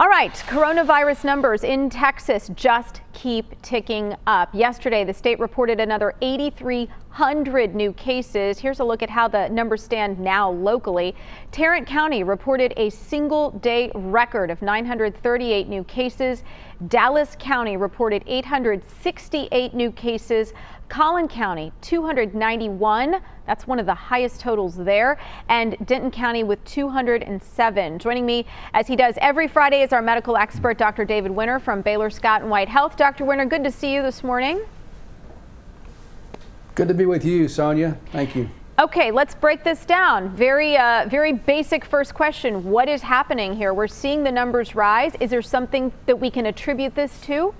All right, coronavirus numbers in Texas just keep ticking up. Yesterday, the state reported another 8,300 new cases. Here's a look at how the numbers stand now locally. Tarrant County reported a single-day record of 938 new cases. Dallas County reported 868 new cases. Collin County, 291. That's one of the highest totals there. And Denton County with 207. Joining me, as he does every Friday, is our medical expert, Dr. David Winter from Baylor Scott and White Health. Dr. Winter, good to see you this morning. Good to be with you, Sonia. Thank you. Okay, let's break this down. Very basic first question. What is happening here? We're seeing the numbers rise. Is there something that we can attribute this to?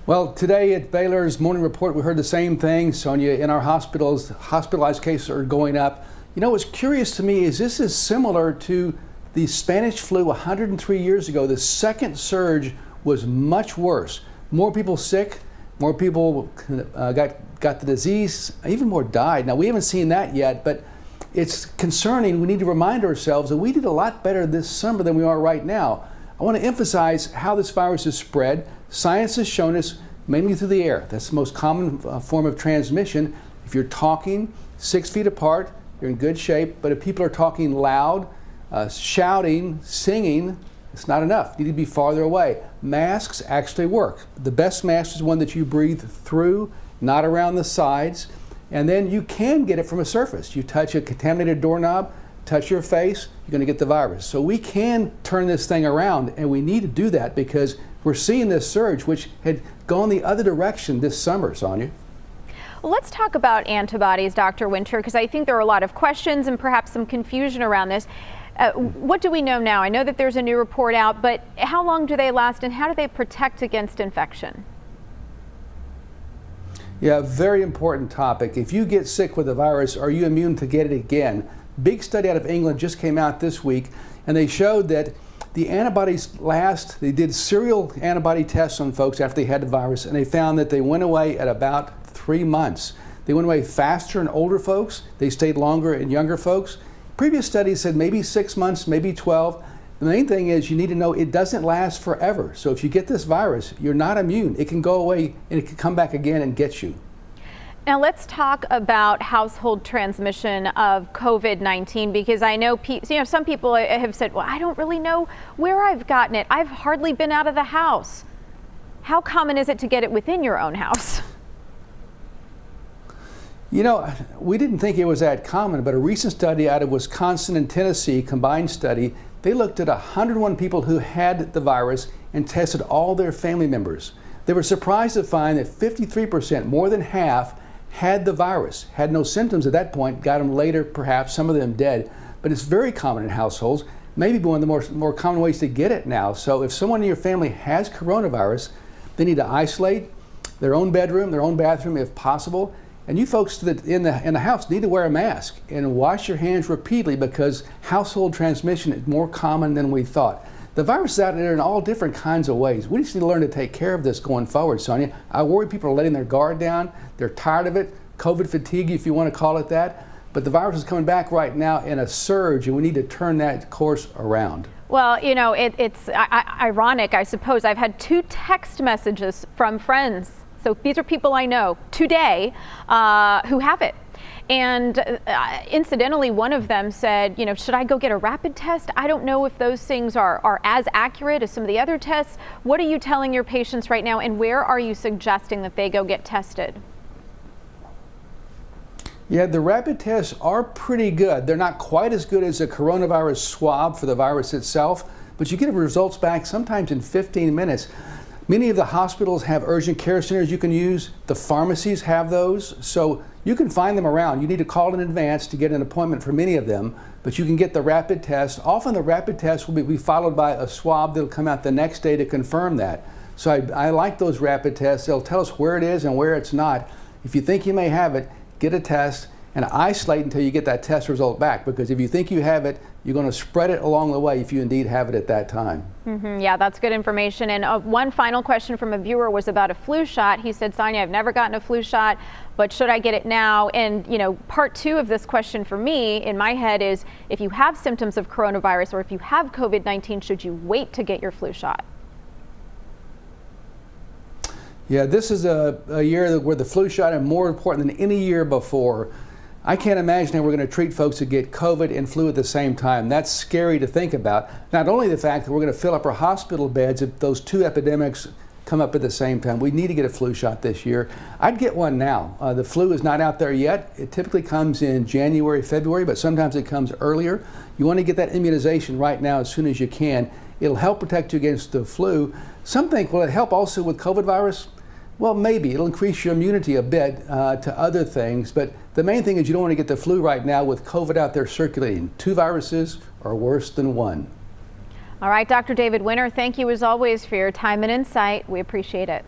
Well, today at Baylor's morning report, we heard the same thing, Sonia. In our hospitals, hospitalized cases are going up. You know, what's curious to me is this is similar to the Spanish flu 103 years ago. The second surge was much worse. More people sick, more people got the disease, even more died. Now, we haven't seen that yet, but it's concerning. We need to remind ourselves that we did a lot better this summer than we are right now. I want to emphasize how this virus is spread. Science has shown us mainly through the air. That's the most common form of transmission. If you're talking 6 feet apart, you're in good shape. But if people are talking loud, shouting, singing, it's not enough. You need to be farther away. Masks actually work. The best mask is one that you breathe through, not around the sides. And then you can get it from a surface. You touch a contaminated doorknob, touch your face, you're going to get the virus. So we can turn this thing around, and we need to do that because we're seeing this surge, which had gone the other direction this summer, Sonia. Well, let's talk about antibodies, Dr. Winter, because I think there are a lot of questions and perhaps some confusion around this. What do we know now? I know that there's a new report out, but how long do they last and how do they protect against infection? Yeah, very important topic. If you get sick with the virus, are you immune to get it again? Big study out of England just came out this week, and they showed that the antibodies last. They did serial antibody tests on folks after they had the virus, and they found that they went away at about 3 months. They went away faster in older folks. They stayed longer in younger folks. Previous studies said maybe 6 months, maybe 12. The main thing is you need to know it doesn't last forever. So if you get this virus, you're not immune. It can go away and it can come back again and get you. Now let's talk about household transmission of COVID-19, because I know some people have said, well, I don't really know where I've gotten it. I've hardly been out of the house. How common is it to get it within your own house? You know, we didn't think it was that common, but a recent study out of Wisconsin and Tennessee, combined study, they looked at 101 people who had the virus and tested all their family members. They were surprised to find that 53%, more than half, had the virus, had no symptoms at that point, got them later, perhaps, some of them dead. But it's very common in households, maybe one of the more common ways to get it now. So if someone in your family has coronavirus, they need to isolate their own bedroom, their own bathroom if possible. And you folks in the house need to wear a mask and wash your hands repeatedly because household transmission is more common than we thought. The virus is out there in all different kinds of ways. We just need to learn to take care of this going forward, Sonia. I worry people are letting their guard down. They're tired of it. COVID fatigue, if you want to call it that. But the virus is coming back right now in a surge, and we need to turn that course around. Well, you know, it's ironic, I suppose. I've had 2 text messages from friends. So these are people I know today who have it. And incidentally, one of them said, you know, should I go get a rapid test? I don't know if those things are as accurate as some of the other tests. What are you telling your patients right now, and where are you suggesting that they go get tested? Yeah, the rapid tests are pretty good. They're not quite as good as a coronavirus swab for the virus itself, but you get results back sometimes in 15 minutes. Many of the hospitals have urgent care centers you can use. The pharmacies have those, so you can find them around. You need to call in advance to get an appointment for many of them, but you can get the rapid test. Often the rapid test will be followed by a swab that'll come out the next day to confirm that. So I like those rapid tests. They'll tell us where it is and where it's not. If you think you may have it, get a test and isolate until you get that test result back, because if you think you have it, you're going to spread it along the way if you indeed have it at that time. Yeah, that's good information. And one final question from a viewer was about a flu shot. He said, Sonia, I've never gotten a flu shot, but should I get it now? And, you know, part two of this question for me in my head is, if you have symptoms of coronavirus or if you have COVID-19, should you wait to get your flu shot? Yeah, this is a year where the flu shot is more important than any year before. I can't imagine how we're going to treat folks who get COVID and flu at the same time. That's scary to think about. Not only the fact that we're going to fill up our hospital beds if those two epidemics come up at the same time. We need to get a flu shot this year. I'd get one now. The flu is not out there yet. It typically comes in January, February, but sometimes it comes earlier. You want to get that immunization right now as soon as you can. It'll help protect you against the flu. Some think, will it help also with COVID virus? Well, maybe. It'll increase your immunity a bit to other things, but the main thing is you don't want to get the flu right now with COVID out there circulating. Two viruses are worse than one. All right, Dr. David Winter, thank you as always for your time and insight. We appreciate it.